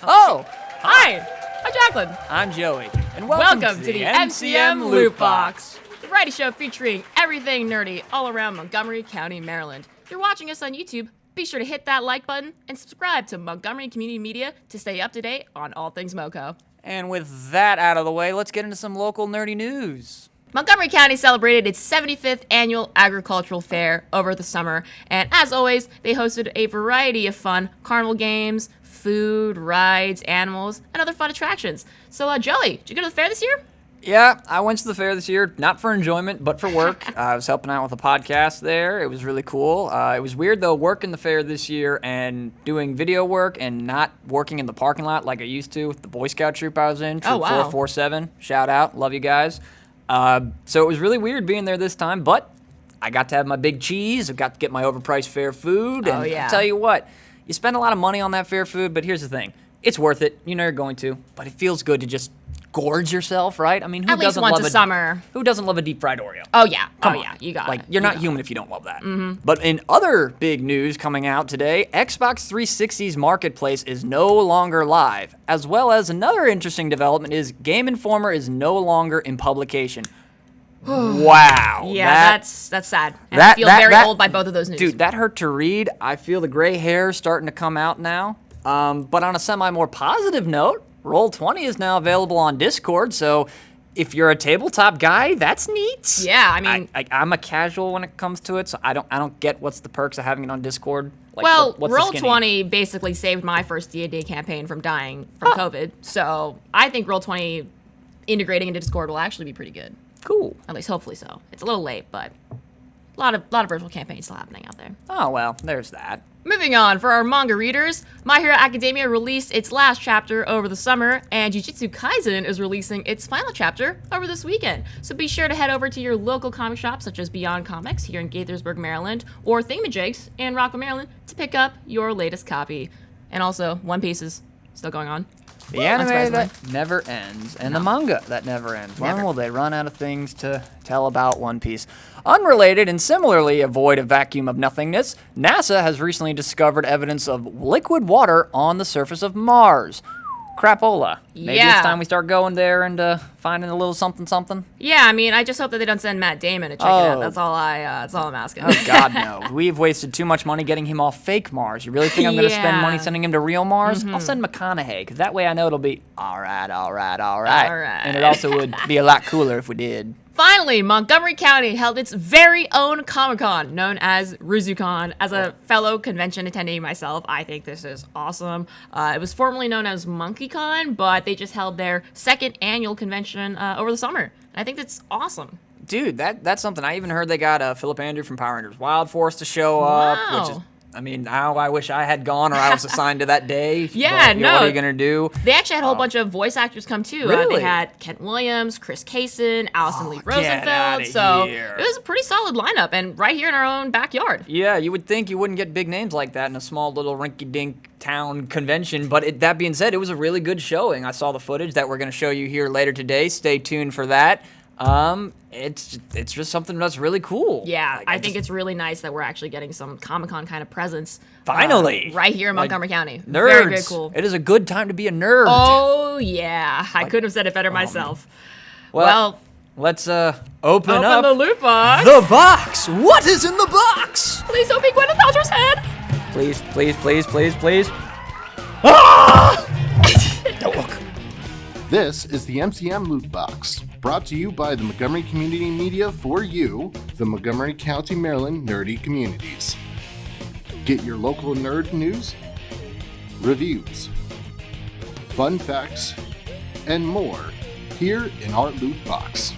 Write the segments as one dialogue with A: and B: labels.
A: Oh,
B: Hi, I'm Jacqueline.
A: I'm Joey, and
B: Welcome to the MCM LootBox, the variety show featuring everything nerdy all around Montgomery County, Maryland. If you're watching us on YouTube, be sure to hit that like button and subscribe to Montgomery Community Media to stay up to date on all things MoCo.
A: And with that out of the way, let's get into some local nerdy news.
B: Montgomery County celebrated its 75th annual agricultural fair over the summer, and as always, they hosted a variety of fun carnival games, food, rides, animals, and other fun attractions. So, Joey, did you go to the fair this year?
A: Yeah, I went to the fair this year, not for enjoyment, but for work. I was helping out with a podcast there. It was really cool. It was weird, though, working the fair this year and doing video work and not working in the parking lot like I used to with the Boy Scout troop I was in, Troop 447. Shout out. Love you guys. So it was really weird being there this time, but I got to have my big cheese. I got to get my overpriced fair food. And I'll tell you what, you spend a lot of money on that fair food, but here's the thing. It's worth it. You know you're going to, but it feels good to just gorge yourself, right? I mean, who
B: At least
A: doesn't
B: once
A: love
B: a summer.
A: Who doesn't love a deep fried Oreo?
B: Oh, yeah.
A: Come
B: oh,
A: on.
B: yeah. You got
A: like,
B: it.
A: You're not human if you don't love that. Mm-hmm. But in other big news coming out today, Xbox 360's marketplace is no longer live, as well as another interesting development is Game Informer is no longer in publication. Wow.
B: Yeah, that's sad. And I feel very old by both of those news.
A: Dude, that hurt to read. I feel the gray hair starting to come out now. But on a semi more positive note, Roll20 is now available on Discord, so if you're a tabletop guy, that's neat.
B: Yeah, I mean,
A: I'm a casual when it comes to it, so I don't get what's the perks of having it on Discord. Like,
B: well,
A: what's
B: Roll20 basically saved my first D&D campaign from dying from COVID, so I think Roll20 integrating into Discord will actually be pretty good.
A: Cool.
B: At least hopefully so. It's a little late, but a lot of virtual campaigns still happening out there.
A: Oh, well, there's that.
B: Moving on, for our manga readers, My Hero Academia released its last chapter over the summer, and Jujutsu Kaisen is releasing its final chapter over this weekend. So be sure to head over to your local comic shop, such as Beyond Comics here in Gaithersburg, Maryland, or Thingamajigs in Rockville, Maryland, to pick up your latest copy. And also, One Piece is still going on.
A: The anime that never ends, and the manga that never ends. When will they run out of things to tell about One Piece? Unrelated and similarly avoid a vacuum of nothingness, NASA has recently discovered evidence of liquid water on the surface of Mars. Crapola. Maybe it's time we start going there and finding a little something.
B: Yeah, I mean, I just hope that they don't send Matt Damon to check it out. That's all I'm asking.
A: Oh God, no! We've wasted too much money getting him off fake Mars. You really think I'm going to spend money sending him to real Mars? I'll send McConaughey, because that way I know it'll be all right. And it also would be a lot cooler if we did.
B: Finally, Montgomery County held its very own Comic-Con, known as RuzuCon. As a fellow convention attendee myself, I think this is awesome. It was formerly known as MonkeyCon, but they just held their second annual convention over the summer. And I think that's awesome.
A: Dude, that's something. I even heard they got Philip Andrew from Power Rangers Wild Force to show up, which is... I mean, I wish I had gone or I was assigned to that day.
B: Yeah,
A: but, what are you going to do?
B: They actually had a whole bunch of voice actors come, too.
A: Really?
B: They had Kent Williams, Chris Kaysen, Allison Lee
A: Get
B: Rosenfeld.
A: outta
B: So
A: here.
B: it was a pretty solid lineup, and right here in our own backyard.
A: Yeah, you would think you wouldn't get big names like that in a small little rinky-dink town convention, but that being said, it was a really good showing. I saw the footage that we're going to show you here later today. Stay tuned for that. It's just something that's really cool.
B: Yeah, like, I think it's really nice that we're actually getting some Comic-Con kind of presence.
A: Finally.
B: Right here in Montgomery County.
A: Nerds.
B: Very, very cool.
A: It is a good time to be a nerd.
B: Oh, yeah. I couldn't have said it better myself.
A: Well, let's open up
B: the loot box.
A: The box. What is in the box?
B: Please don't be Gwyneth Paltrow's head.
A: Please. Ah! Don't look.
C: This is the MCM LootBox, brought to you by the Montgomery Community Media for you, the Montgomery County, Maryland nerdy communities. Get your local nerd news, reviews, fun facts, and more here in our LootBox.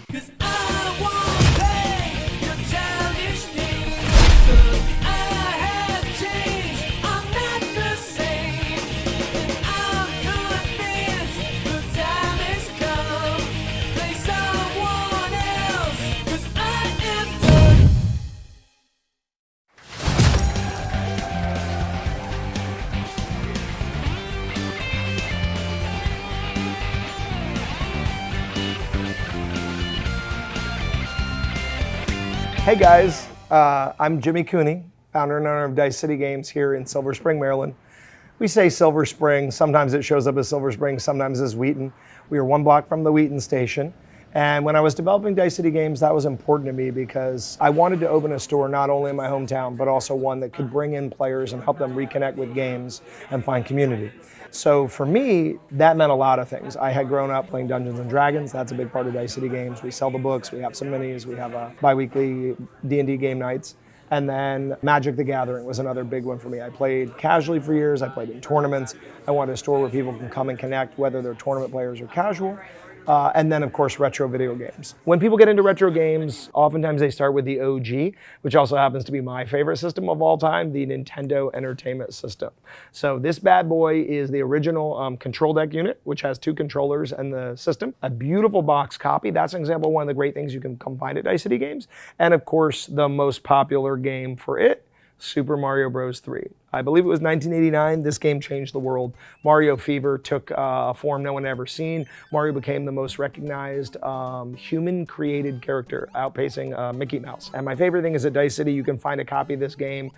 D: Hey guys, I'm Jimmy Cooney, founder and owner of Dice City Games here in Silver Spring, Maryland. We say Silver Spring. Sometimes it shows up as Silver Spring, sometimes as Wheaton. We were 1 block from the Wheaton station. And when I was developing Dice City Games, that was important to me because I wanted to open a store not only in my hometown, but also one that could bring in players and help them reconnect with games and find community. So for me, that meant a lot of things. I had grown up playing Dungeons and Dragons. That's a big part of Dice City Games. We sell the books, we have some minis, we have bi-weekly D&D game nights. And then Magic the Gathering was another big one for me. I played casually for years, I played in tournaments. I wanted a store where people can come and connect, whether they're tournament players or casual. And then, of course, retro video games. When people get into retro games, oftentimes they start with the OG, which also happens to be my favorite system of all time, the Nintendo Entertainment System. So this bad boy is the original control deck unit, which has 2 controllers and the system. A beautiful box copy. That's an example of one of the great things you can come find at Dice City Games. And, of course, the most popular game for it, Super Mario Bros. 3. I believe it was 1989. This game changed the world. Mario Fever took a form no one had ever seen. Mario became the most recognized human-created character, outpacing Mickey Mouse. And my favorite thing is at Dice City, you can find a copy of this game,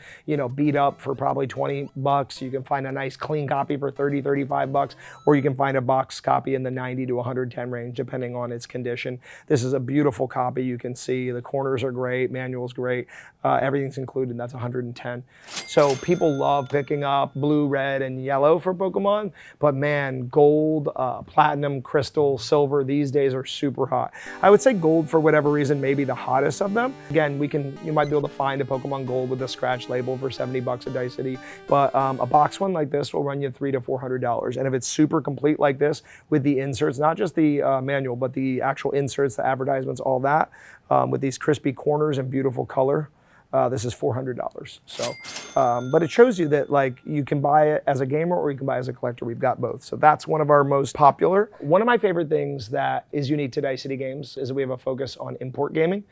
D: beat up for probably $20. You can find a nice clean copy for $30, $35, or you can find a box copy in the $90 to $110 range, depending on its condition. This is a beautiful copy. You can see the corners are great, manual's great, everything's included. That's $110. So people love picking up blue, red, and yellow for Pokemon, but man, gold, platinum, crystal, silver, these days are super hot. I would say gold, for whatever reason, may be the hottest of them. Again, you might be able to find a Pokemon Gold with a scratch label for $70 at Dice City, but a box one like this will run you $300 to $400. And if it's super complete like this, with the inserts, not just the manual, but the actual inserts, the advertisements, all that, with these crispy corners and beautiful color, this is $400. So, but it shows you that you can buy it as a gamer or you can buy it as a collector. We've got both. So that's one of our most popular. One of my favorite things that is unique to Dice City Games is that we have a focus on import gaming.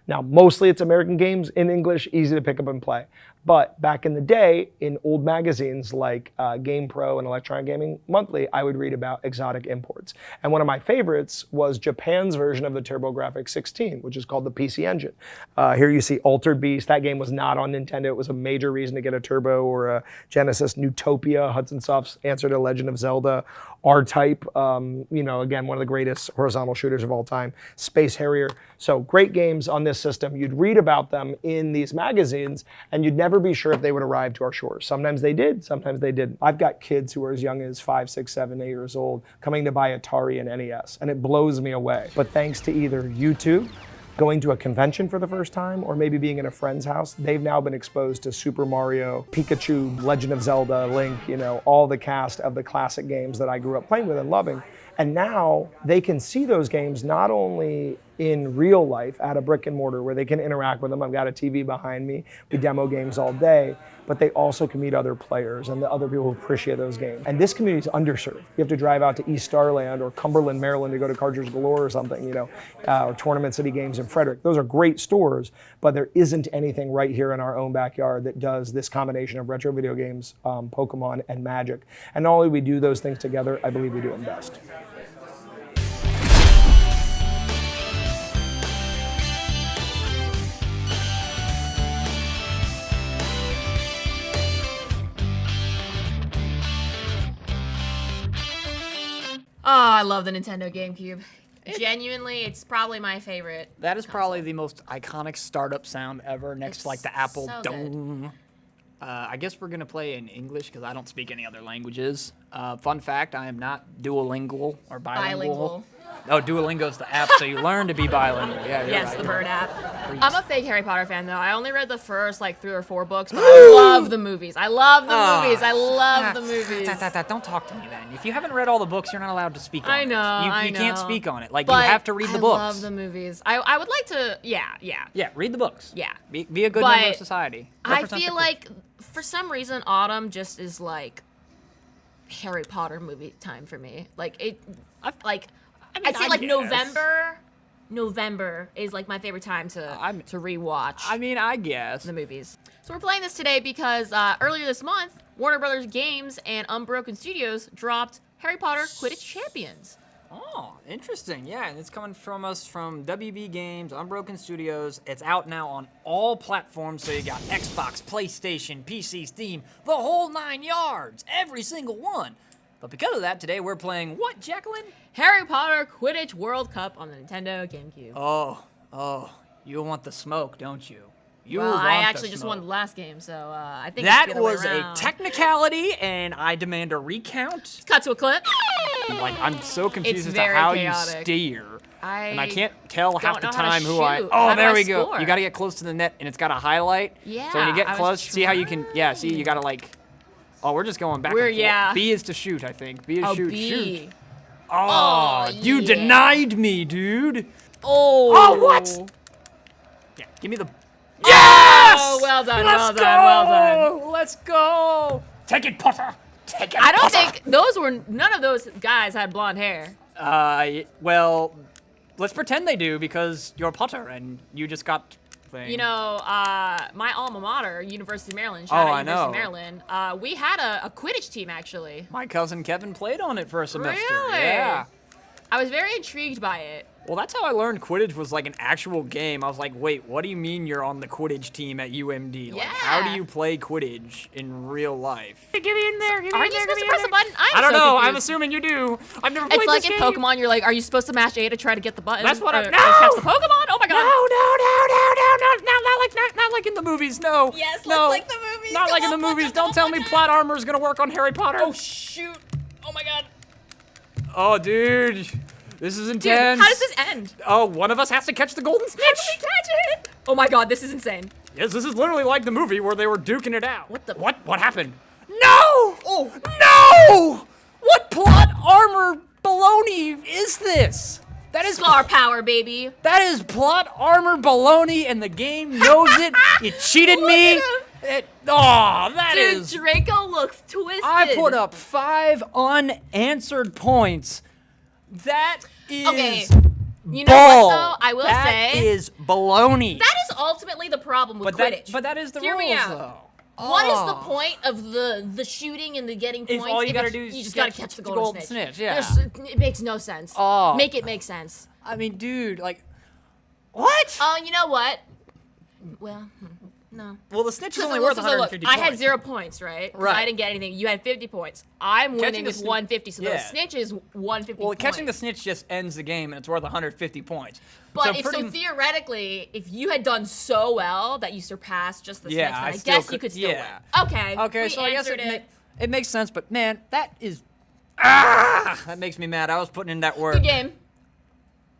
D: Now, mostly it's American games in English, easy to pick up and play. But back in the day, in old magazines like Game Pro and Electronic Gaming Monthly, I would read about exotic imports. And one of my favorites was Japan's version of the TurboGrafx 16, which is called the PC Engine. Here you see Altered Beast. That game was not on Nintendo. It was a major reason to get a Turbo or a Genesis. Newtopia, Hudson Soft's answer to Legend of Zelda. R-Type, again, one of the greatest horizontal shooters of all time. Space Harrier. So great games on this system. You'd read about them in these magazines, and you'd never be sure if they would arrive to our shores. Sometimes they did, sometimes they didn't. I've got kids who are as young as 5, 6, 7, 8 years old coming to buy Atari and NES, and it blows me away. But thanks to either YouTube, going to a convention for the first time, or maybe being in a friend's house, they've now been exposed to Super Mario, Pikachu, Legend of Zelda, Link, all the cast of the classic games that I grew up playing with and loving. And now they can see those games not only in real life at a brick and mortar where they can interact with them. I've got a TV behind me. We demo games all day, but they also can meet other players and the other people who appreciate those games. And this community is underserved. You have to drive out to East Starland or Cumberland, Maryland to go to Cartridge Galore or something, or Tournament City Games in Frederick. Those are great stores, but there isn't anything right here in our own backyard that does this combination of retro video games, Pokemon, and Magic. And not only do we do those things together, I believe we do them best.
B: Oh, I love the Nintendo GameCube. Genuinely, it's probably my favorite.
A: That is probably the most iconic startup sound ever, next to the Apple.
B: So
A: Dong. I guess we're going to play in English because I don't speak any other languages. Fun fact, I am not duolingual or bilingual. Oh, Duolingo's the app, so you learn to be bilingual. Yeah, you're
B: Yes,
A: right.
B: the Bird app. I'm a fake Harry Potter fan, though. I only read the first 3 or 4 books, but I love the movies. I love the movies.
A: Don't talk to me then. If you haven't read all the books, you're not allowed to speak on it.
B: I know,
A: You can't speak on it. You
B: But
A: have to read the books.
B: I love the movies. I would like to, yeah.
A: Yeah, read the books.
B: Yeah.
A: Be a good
B: But
A: member of society.
B: I
A: Represent
B: feel
A: the
B: like, for some reason, autumn just is Harry Potter movie time for me. I'd say
A: I guess.
B: November is my favorite time to rewatch
A: I guess.
B: the movies. So we're playing this today because earlier this month, Warner Brothers Games and Unbroken Studios dropped Harry Potter Quidditch Champions.
A: Oh, interesting. Yeah, and it's coming from us from WB Games, Unbroken Studios. It's out now on all platforms, so you got Xbox, PlayStation, PC, Steam, the whole 9 yards, every single one. But because of that, today we're playing what, Jacqueline?
B: Harry Potter Quidditch World Cup on the Nintendo GameCube.
A: Oh, you want the smoke, don't you? You
B: Well,
A: want
B: I
A: the
B: actually just
A: smoke.
B: won the last game, so I think
A: That
B: it's the other way
A: was a
B: around.
A: technicality, and I demand a recount.
B: Cut to a clip.
A: Like, I'm so confused
B: It's
A: as to
B: very
A: how
B: chaotic.
A: you steer. And I
B: I
A: can't tell half
B: don't
A: the
B: know how to
A: time who I.
B: shoot.
A: Oh,
B: How do
A: there
B: I
A: we go.
B: score?
A: You got to get close to the net, and it's got a highlight.
B: Yeah,
A: So when you get
B: I was
A: close, see how you can. Yeah, see, you got to like. Oh, we're just going back and forth.
B: Yeah.
A: B is to shoot, I think. B is shoot.
B: B.
A: Shoot. Oh, you
B: yeah.
A: denied me, dude.
B: Oh,
A: what? Yeah, give me the.
B: Oh, well done, well done, well done.
A: Let's go. Take it, Potter. Take it.
B: I don't
A: Potter.
B: think none of those guys had blonde hair.
A: Well, let's pretend they do because you're Potter and you just got thing.
B: You know, my alma mater, University of Maryland,
A: Oh,
B: shout out
A: I
B: University of
A: know.
B: Maryland, we had a Quidditch team, actually.
A: My cousin Kevin played on it for a semester.
B: Really?
A: Yeah.
B: I was very intrigued by it.
A: Well, that's how I learned Quidditch was like an actual game. I was like, wait, what do you mean you're on the Quidditch team at UMD? Like, how do
B: Yeah.
A: you play Quidditch in real life?
B: Get me in there, Are you supposed to press a button?
A: I don't
B: so
A: know. I'm
B: confused.
A: assuming you do. I've never played
B: It's like
A: this
B: in
A: game.
B: Pokemon, you're like, are you supposed to mash A to try to get the button?
A: That's what I-
B: or
A: No!
B: catch the Pokemon? Oh my god.
A: Not like in the movies. No.
B: Yes,
A: no.
B: like the movies.
A: Not
B: Come
A: like in
B: on,
A: the movies.
B: Pokemon,
A: Don't tell me
B: Pokemon.
A: plot armor is gonna work on Harry Potter.
B: Oh shoot. Oh my god.
A: Oh, dude. This is
B: Dude,
A: intense.
B: how does this end?
A: Oh, one of us has to catch the golden snitch.
B: How do we catch it? Oh my god, this is insane.
A: Yes, this is literally like the movie where they were duking it out.
B: What the-
A: What happened? No!
B: Oh.
A: No! What plot armor baloney is this? That is
B: Scar power, baby.
A: That is plot armor baloney, and the game knows it. It cheated
B: Look
A: me.
B: at
A: That
B: Dude,
A: is.
B: Draco looks twisted.
A: I put up 5 unanswered points. That is.
B: Okay. You know
A: bull.
B: what though? I will
A: That
B: say
A: is baloney.
B: that is ultimately the problem with Quidditch.
A: But that is the
B: Hear
A: rules,
B: me out.
A: though.
B: What is the
A: Oh.
B: point of the shooting and the getting
A: If
B: points?
A: all you gotta
B: it's-
A: do is
B: you just
A: catch
B: gotta catch the
A: the
B: golden,
A: golden snitch, yeah.
B: It makes no sense.
A: Oh.
B: Make it make sense.
A: I mean, dude, like, what?
B: Oh, you know what? Well, no.
A: Well, the snitch is
B: So
A: only
B: look,
A: worth
B: so
A: 150
B: look,
A: points.
B: I had 0 points, right? 'Cause
A: Right.
B: I didn't get anything. You had 50 points. I'm
A: Catching
B: winning
A: the
B: with
A: sni-
B: 150, so the
A: yeah.
B: snitch is 150
A: Well,
B: points.
A: catching the snitch just ends the game, and it's worth 150 points.
B: But
A: pretty
B: theoretically, if you had done so well that you surpassed just the
A: Yeah,
B: snitch, then
A: I
B: I
A: still
B: guess
A: could-
B: you could still
A: yeah.
B: win. Okay.
A: Okay,
B: we
A: so I guess
B: answered
A: it makes sense, but man, that is. That makes me mad. I was putting in that work.
B: Good game.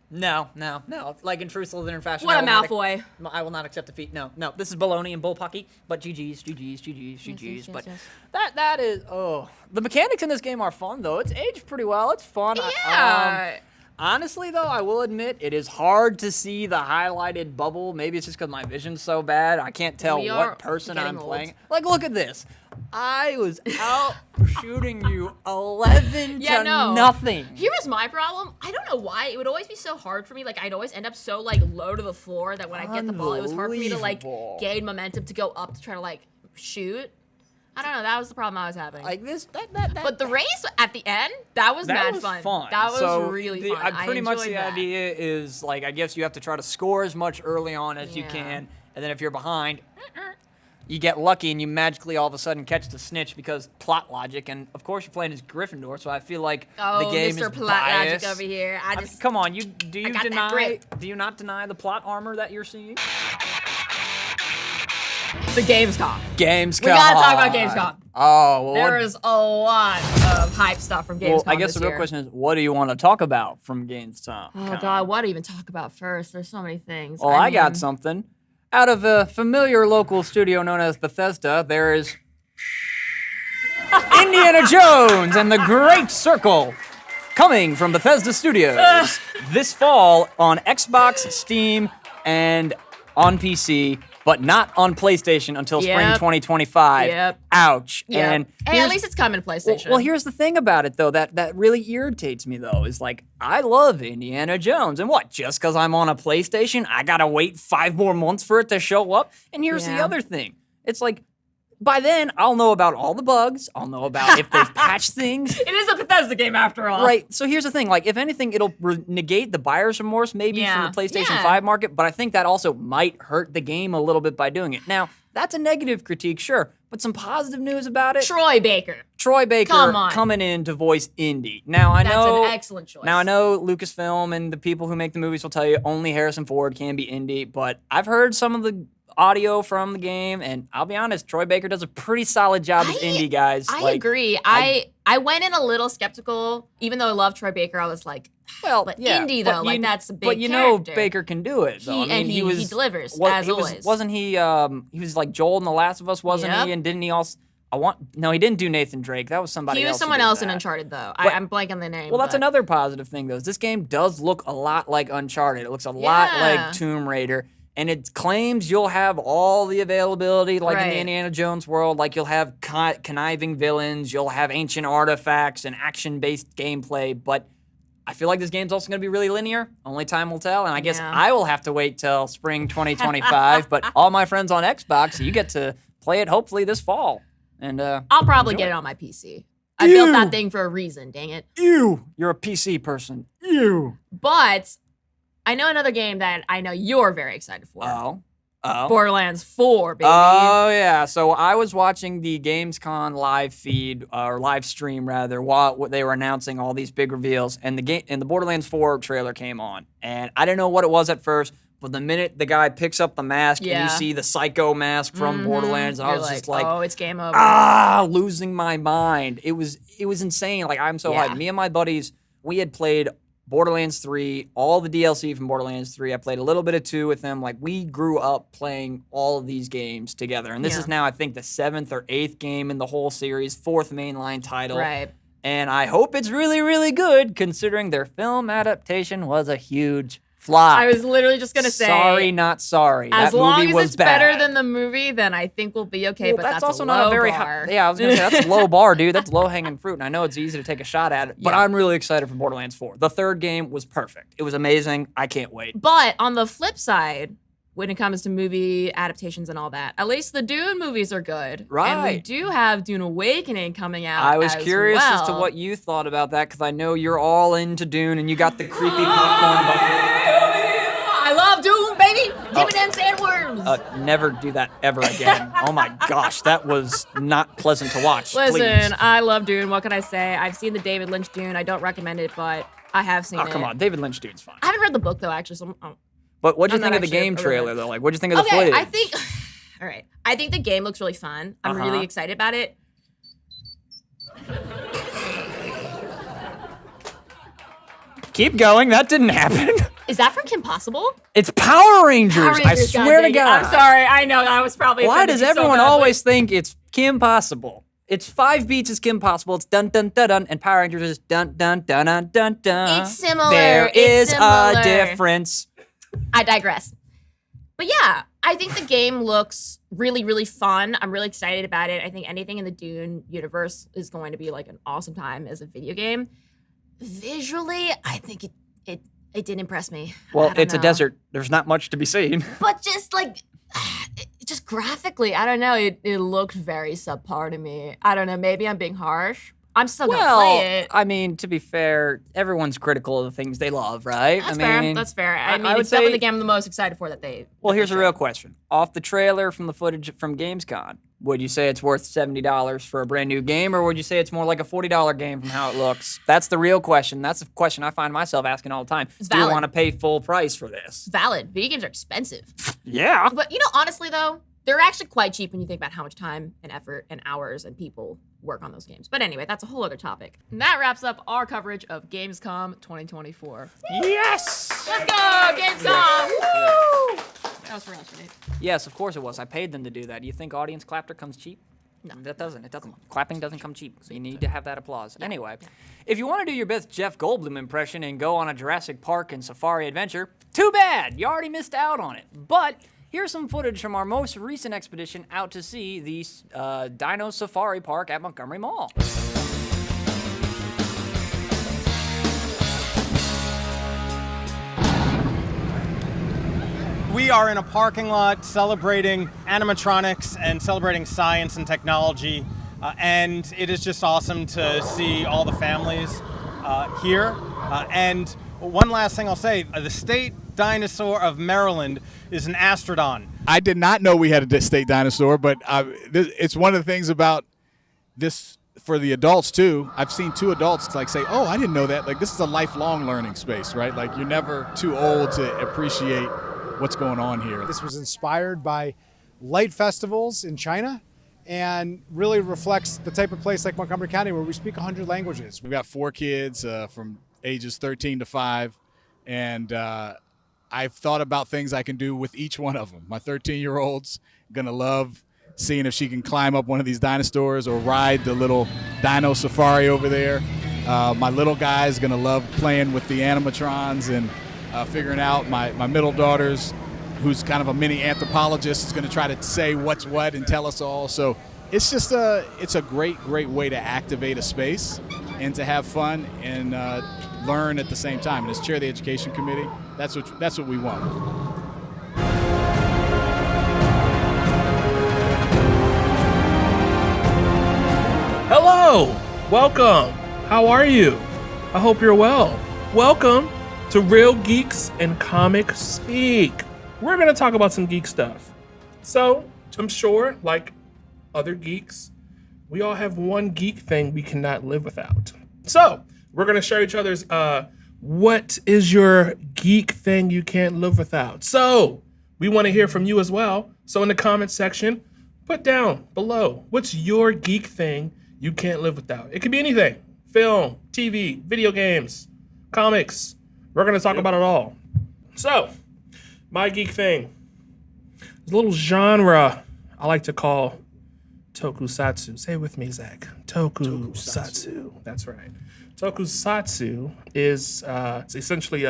A: No. Like in True Slytherin fashion.
B: What
A: I
B: a
A: will not
B: Malfoy.
A: I will not accept defeat. No. This is baloney and bullpucky, but GG's.
B: yes,
A: But
B: yes.
A: that is the mechanics in this game are fun though. It's aged pretty well. It's fun.
B: Yeah.
A: Honestly though, I will admit it is hard to see the highlighted bubble. Maybe it's just because my vision's so bad. I can't tell
B: We are
A: what person I'm
B: getting old.
A: playing. Like, look at this. I was out shooting you 11
B: Yeah,
A: to
B: no.
A: nothing.
B: Here was my problem. I don't know why. It would always be so hard for me. Like, I'd always end up so, like, low to the floor that when I get the ball, it was hard for me to, like,
A: Unbelievable.
B: gain momentum to go up to try to, like, shoot. I don't know. That was the problem I was having.
A: Like this,
B: But the race at the end, that was mad
A: was
B: fun. That was
A: So
B: really
A: the-
B: fun.
A: pretty much
B: enjoyed
A: the
B: that.
A: idea is like I guess you have to try to score as much early on as you
B: Yeah.
A: can, and then if you're behind, you get lucky and you magically all of a sudden catch the snitch because plot logic. And of course you're playing as Gryffindor, so I feel like
B: Oh,
A: the game
B: Mr.
A: is
B: Plot
A: biased.
B: Logic over here. I
A: I mean,
B: just
A: come on, do
B: got
A: you
B: that
A: deny?
B: grit.
A: Do you not deny the plot armor that you're seeing?
B: the Gamescom.
A: Gamescom.
B: We gotta talk about Gamescom.
A: Oh, well,
B: There is a lot of hype stuff from Gamescom.
A: well, I guess
B: this
A: the real
B: year.
A: question is, what do you want to talk about from Gamescom?
B: Oh God, what to even talk about first? There's so many things.
A: Well, I
B: mean,
A: got something. Out of a familiar local studio known as Bethesda, there is Indiana Jones and the Great Circle, coming from Bethesda Studios this fall on Xbox, Steam, and on PC, but not on PlayStation until spring
B: Yep.
A: 2025.
B: Yep.
A: Ouch.
B: Yeah.
A: And
B: Hey, at
A: here's-
B: least it's coming to PlayStation.
A: well, here's the thing about it, though, that really irritates me, though, is like, I love Indiana Jones, and what, just because I'm on a PlayStation, I gotta wait 5 more months for it to show up? And here's the
B: Yeah.
A: other thing. It's like, By then, I'll know about all the bugs. I'll know about if they've patched things.
B: It is a Bethesda game after all.
A: Right. So here's the thing. Like, if anything, it'll negate the buyer's remorse maybe from the PlayStation 5 market, but I think that also might hurt the game a little bit by doing it. Now, that's a negative critique, sure, but some positive news about it.
B: Troy Baker.
A: Troy Baker coming in to voice Indy. Now, I know
B: that's an excellent choice.
A: Now, I know Lucasfilm and the people who make the movies will tell you only Harrison Ford can be Indy, but I've heard some of the audio from the game, and I'll be honest, Troy Baker does a pretty solid job as Indy, guys.
B: I agree. I went in a little skeptical, even though I love Troy Baker. I was like,
A: well,
B: but
A: yeah,
B: Indy though, like that's a big.
A: But you
B: character.
A: know, Baker can do it. Though.
B: He delivers as always.
A: Wasn't he? He was like Joel in The Last of Us, wasn't he? And didn't he also? No, he didn't do Nathan Drake. That was somebody else.
B: He was someone else in Uncharted, though. I'm blanking on the name.
A: Well, that's another positive thing, though. Is this game does look a lot like Uncharted. It looks a lot like Tomb Raider. And it claims you'll have all the availability, like in the Indiana Jones world. Like, you'll have conniving villains, you'll have ancient artifacts and action-based gameplay. But I feel like this game's also going to be really linear. Only time will tell. And I guess I will have to wait till spring 2025. But all my friends on Xbox, you get to play it hopefully this fall. And
B: I'll probably get it on my PC. I built that thing for a reason, dang it.
A: You're a PC person.
B: But I know another game that I know you're very excited for.
A: Oh.
B: Borderlands 4, baby.
A: Oh, yeah. So I was watching the Gamescom live feed, or live stream, rather, while they were announcing all these big reveals, and the Borderlands 4 trailer came on. And I didn't know what it was at first, but the minute the guy picks up the mask and you see the psycho mask from Borderlands, and I was just like,
B: oh, it's game over.
A: Losing my mind. It was insane. Like, I'm so hyped. Me and my buddies, we had played Borderlands 3, all the DLC from Borderlands 3. I played a little bit of 2 with them. Like, we grew up playing all of these games together. And this is now, I think, the 7th or 8th game in the whole series, 4th mainline title.
B: Right.
A: And I hope it's really, really good, considering their film adaptation was a huge flop.
B: I was literally just going to say.
A: Sorry, not sorry.
B: As
A: that
B: long
A: movie
B: as
A: was
B: it's
A: bad.
B: better than the movie, then I think we'll be okay.
A: Well,
B: but that's
A: also
B: a
A: not
B: low
A: a very
B: bar.
A: Yeah, I was going to say, that's a low bar, dude. That's low-hanging fruit. And I know it's easy to take a shot at it, but I'm really excited for Borderlands 4. The third game was perfect. It was amazing. I can't wait.
B: But on the flip side, when it comes to movie adaptations and all that, at least the Dune movies are good.
A: Right.
B: And we do have Dune Awakening coming out.
A: I was curious as to
B: well.
A: what you thought about that, because I know you're all into Dune and you got the creepy popcorn bucket.
B: I love Dune, baby! Give me them sandworms!
A: Never do that ever again. Oh my gosh, that was not pleasant to watch.
B: Listen,
A: Please.
B: I love Dune. What can I say? I've seen the David Lynch Dune. I don't recommend it, but I have seen it.
A: Oh, come on. David Lynch Dune's fine.
B: I haven't read the book, though, actually. So
A: But what'd you
B: I'm
A: think
B: not
A: of the
B: actually
A: game
B: a
A: trailer, though? Like, what'd you think of the
B: okay,
A: footage?
B: I think... All right. I think the game looks really fun. I'm really excited about it.
A: Keep going. That didn't happen.
B: Is that from Kim Possible?
A: It's Power Rangers. I swear to God.
B: I'm sorry. I know. That was probably.
A: Why does everyone always think it's Kim Possible? It's 5 beats is Kim Possible. It's dun dun dun dun, and Power Rangers is dun dun dun dun dun dun.
B: It's similar.
A: There
B: It's
A: is
B: similar.
A: a difference.
B: I digress. But yeah, I think the game looks really, really fun. I'm really excited about it. I think anything in the Dune universe is going to be like an awesome time as a video game. Visually, I think it didn't impress me.
A: Well, it's a desert. There's not much to be seen.
B: But just like, just graphically, I don't know. It looked very subpar to me. I don't know. Maybe I'm being harsh. I'm still gonna play it.
A: I mean, to be fair, everyone's critical of the things they love, right?
B: That's
A: I mean,
B: fair. That's fair. I mean,
A: would
B: it's definitely
A: say-
B: the game I'm the most excited for that they.
A: Well,
B: that
A: here's
B: they
A: a real
B: showed.
A: question. Off the trailer from the footage from Gamescom, would you say it's worth $70 for a brand new game, or would you say it's more like a $40 game from how it looks? That's the real question. That's the question I find myself asking all the time.
B: It's
A: Do you
B: valid.
A: want to pay full price for this?
B: Valid. Video games are expensive.
A: Yeah.
B: But you know, honestly though, they're actually quite cheap when you think about how much time and effort and hours and people work on those games. But anyway, that's a whole other topic. And that wraps up our coverage of Gamescom 2024.
A: Yes!
B: Let's go, Gamescom! Woo! That was for us, right?
A: Yes, of course it was. I paid them to do that. You think audience clapper comes cheap?
B: No.
A: That doesn't. It doesn't. Clapping doesn't come cheap. So you need to have that applause. Anyway, if you want to do your best Jeff Goldblum impression and go on a Jurassic Park and safari adventure, too bad. You already missed out on it. But here's some footage from our most recent expedition out to see the Dino Safari Park at Montgomery Mall.
E: We We are in a parking lot celebrating animatronics and celebrating science and technology. And it is just awesome to see all the families here. And one last thing I'll say, the state dinosaur of Maryland is an astrodon.
F: I did not know we had a state dinosaur, but it's one of the things about this for the adults too. I've seen 2 adults like say, "Oh, I didn't know that." Like, this is a lifelong learning space, right? Like, you're never too old to appreciate what's going on here.
G: This was inspired by light festivals in China and really reflects the type of place like Montgomery County where we speak 100 languages.
F: We've got 4 kids from ages 13 to 5, and I've thought about things I can do with each one of them. My 13-year-old's gonna love seeing if she can climb up one of these dinosaurs or ride the little dino safari over there. My little guy's gonna love playing with the animatrons and figuring out. My middle daughter's, who's kind of a mini anthropologist, is gonna try to say what's what and tell us all. So it's just it's a great way to activate a space and to have fun and learn at the same time. And as chair of the education committee, that's what we want.
H: Hello, welcome. How are you? I hope you're well. Welcome to Real Geeks and Comic Speak. We're going to talk about some geek stuff. So, I'm sure, like other geeks, we all have one geek thing we cannot live without. So, we're going to share each other's, what is your geek thing you can't live without? So, we want to hear from you as well. So, in the comments section, put down below, what's your geek thing you can't live without? It could be anything. Film, TV, video games, comics. We're going to talk about it all. So, my geek thing is a little genre I like to call tokusatsu. Say it with me, Zach. Tokusatsu. That's right. Tokusatsu is it's essentially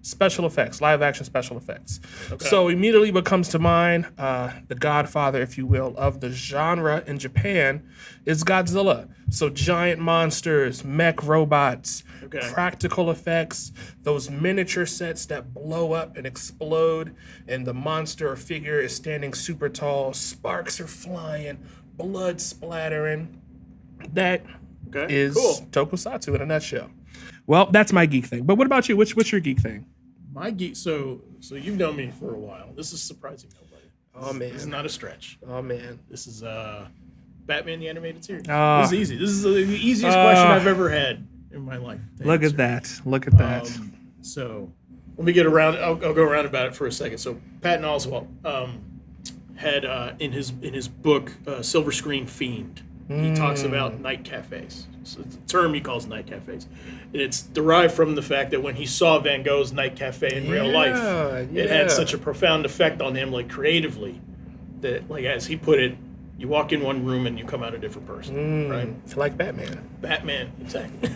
H: special effects, live action special effects. Okay. So immediately what comes to mind, the godfather, if you will, of the genre in Japan is Godzilla. So giant monsters, mech robots, practical effects, those miniature sets that blow up and explode, and the monster or figure is standing super tall, sparks are flying, blood splattering. That is tokusatsu in a nutshell. Well, that's my geek thing. But what about you? What's your geek thing?
I: My geek. So you've known me for a while. This is surprising nobody.
H: Oh man,
I: this is not a stretch.
H: Oh man,
I: this is Batman the Animated Series.
H: This
I: is easy. This is the easiest question I've ever had in my life.
H: Look at that. Look at that.
I: So let me get around. I'll go around about it for a second. So Patton Oswalt had in his book Silver Screen Fiend. He talks about night cafes. So it's a term he calls night cafes. And it's derived from the fact that when he saw Van Gogh's night cafe in real life, it had such a profound effect on him, like creatively, that, like, as he put it, you walk in one room and you come out a different person, right?
H: It's like Batman.
I: Batman, exactly.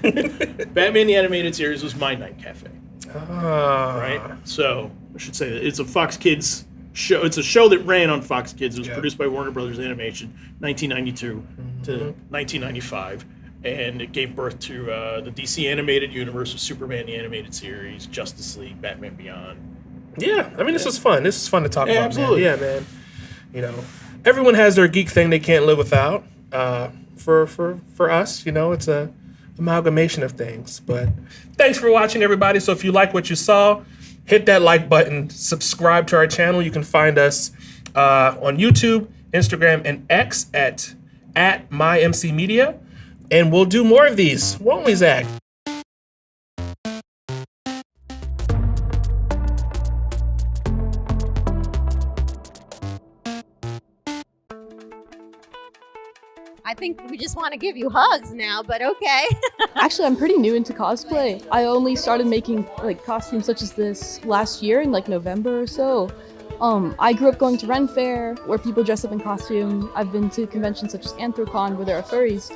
I: Batman the Animated Series was my night cafe. Right? So I should say that it's a Fox Kids show. It's a show that ran on Fox Kids. It was produced by Warner Brothers Animation, 1992 to 1995, and it gave birth to the DC animated universe of Superman the Animated Series, Justice League, Batman Beyond.
H: Yeah, I mean, this is fun. This is fun to talk about.
I: Absolutely.
H: Man. Yeah, man. You know, everyone has their geek thing they can't live without. For us, you know, it's a amalgamation of things. But thanks for watching, everybody. So if you like what you saw, hit that like button, subscribe to our channel. You can find us on YouTube, Instagram, and X at MyMCMedia. And we'll do more of these, won't we, Zach?
J: I think we just want to give you hugs now, but okay.
K: Actually, I'm pretty new into cosplay. I only started making like costumes such as this last year in like November or so. I grew up going to Ren Fair where people dress up in costume. I've been to conventions such as Anthrocon where there are furries.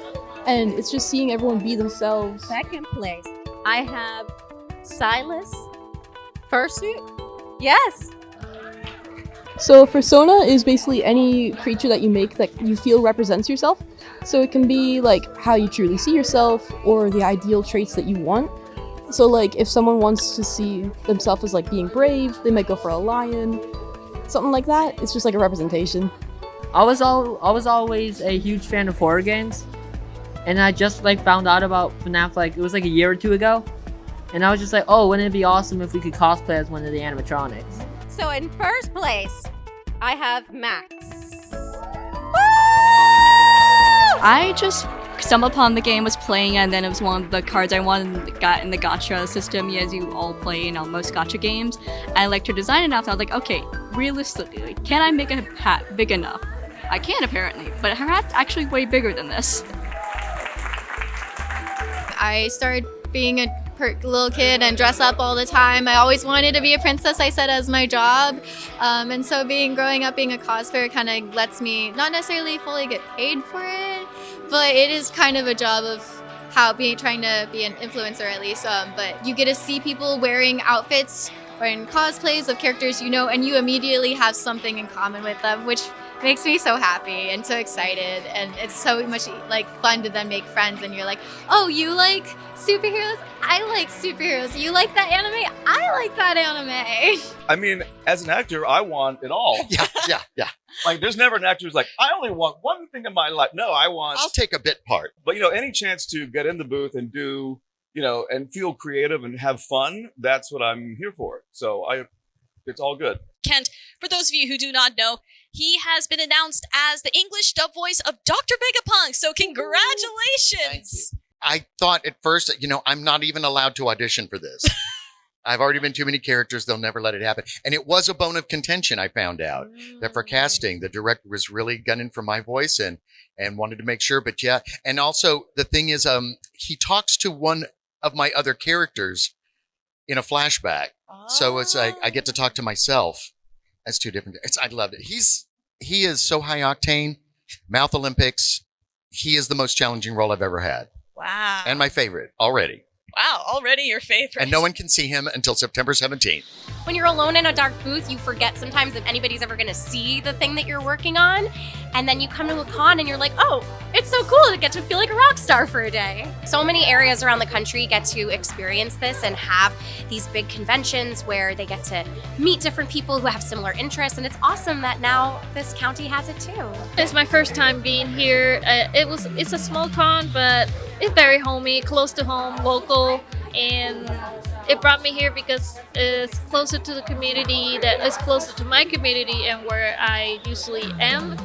K: And it's just seeing everyone be themselves.
J: Second place, I have Silas Fursuit. Yes.
K: So persona is basically any creature that you make that you feel represents yourself. So it can be like how you truly see yourself or the ideal traits that you want. So like if someone wants to see themselves as like being brave, they might go for a lion. something like that. It's just like a representation.
L: I was always a huge fan of horror games, and I just like found out about FNAF like it was like a year or two ago, and I was just like, oh, wouldn't it be awesome if we could cosplay as one of the animatronics?
J: So in first place, I have Max.
K: I just stumbled upon the game, was playing, and then it was one of the cards I got in the gacha system, as you all play in most gacha games. I liked her design enough, so I was like, okay, realistically, can I make a hat big enough? I can, apparently, but her hat's actually way bigger than this.
M: I started being a little kid and dress up all the time. I always wanted to be a princess, I said, as my job. And so growing up being a cosplayer kind of lets me not necessarily fully get paid for it, but it is kind of a job of trying to be an influencer at least. But you get to see people wearing outfits or in cosplays of characters you know, and you immediately have something in common with them, which makes me so happy and so excited, and it's so much like fun to then make friends, and you're like, oh, you like superheroes? I like superheroes. You like that anime? I like that anime.
N: I mean, as an actor, I want it all.
O: Yeah.
N: Like, there's never an actor who's like, I only want one thing in my life. No, I'll
O: take a bit part.
N: But, any chance to get in the booth and do, and feel creative and have fun, that's what I'm here for. So it's all good.
P: Kent, for those of you who do not know, he has been announced as the English dub voice of Dr. Vegapunk, so congratulations!
O: I thought at first, I'm not even allowed to audition for this. I've already been too many characters, they'll never let it happen. And it was a bone of contention, I found out, that for casting, the director was really gunning for my voice and wanted to make sure, but yeah. And also, the thing is, he talks to one of my other characters in a flashback. So it's like, I get to talk to myself. That's two different. I loved it. He is so high octane. Mouth Olympics. He is the most challenging role I've ever had.
P: Wow.
O: And my favorite already.
P: Wow, already your favorite.
O: And no one can see him until September 17th.
Q: When you're alone in a dark booth, you forget sometimes if anybody's ever going to see the thing that you're working on. And then you come to a con and you're like, oh, it's so cool to get to feel like a rock star for a day. So many areas around the country get to experience this and have these big conventions where they get to meet different people who have similar interests. And it's awesome that now this county has it too.
R: It's my first time being here. It's a small con, but it's very homey, close to home, local, and it brought me here because it's closer to the community, that is closer to my community and where I usually am.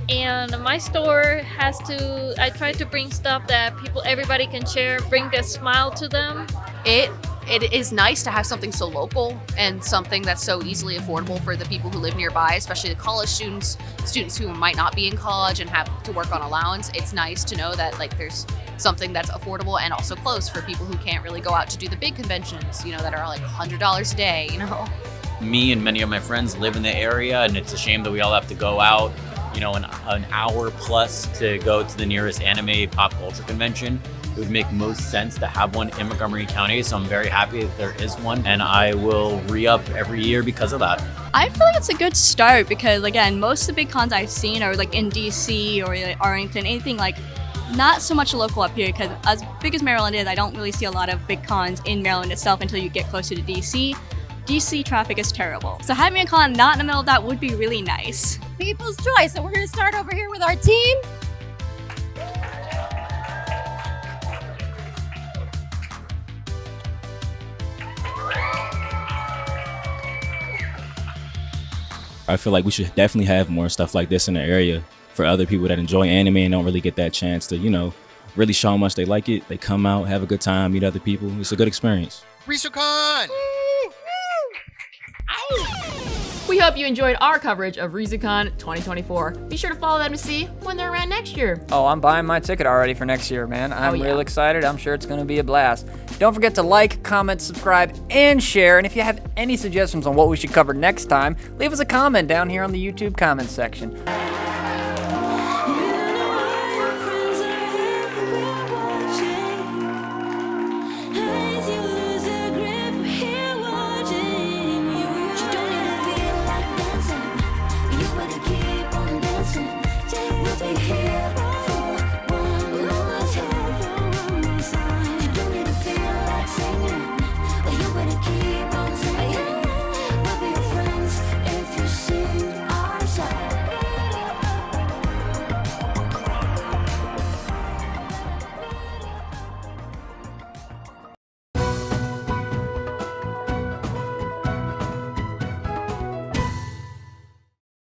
R: And my store I try to bring stuff that everybody can share, bring a smile to them.
S: It is nice to have something so local and something that's so easily affordable for the people who live nearby, especially the college students who might not be in college and have to work on allowance. It's nice to know that there's something that's affordable and also close for people who can't really go out to do the big conventions, that are like $100 a day,
T: Me and many of my friends live in the area, and it's a shame that we all have to go out, an hour plus to go to the nearest anime pop culture convention. It would make most sense to have one in Montgomery County, so I'm very happy that there is one, and I will re-up every year because of that.
K: I feel like it's a good start because, again, most of the big cons I've seen are in DC or Arlington, anything not so much local up here, because as big as Maryland is, I don't really see a lot of big cons in Maryland itself until you get closer to DC. DC traffic is terrible. So having a con not in the middle of that would be really nice.
J: People's choice. So we're going to start over here with our team.
U: I feel like we should definitely have more stuff like this in the area for other people that enjoy anime and don't really get that chance to, really show how much they like it. They come out, have a good time, meet other people. It's a good experience.
O: RizuCon!
B: We hope you enjoyed our coverage of RizuCon 2024. Be sure to follow them to see when they're around next year.
A: Oh, I'm buying my ticket already for next year, man. I'm real excited. I'm sure it's going to be a blast. Don't forget to like, comment, subscribe, and share. And if you have any suggestions on what we should cover next time, leave us a comment down here on the YouTube comments section.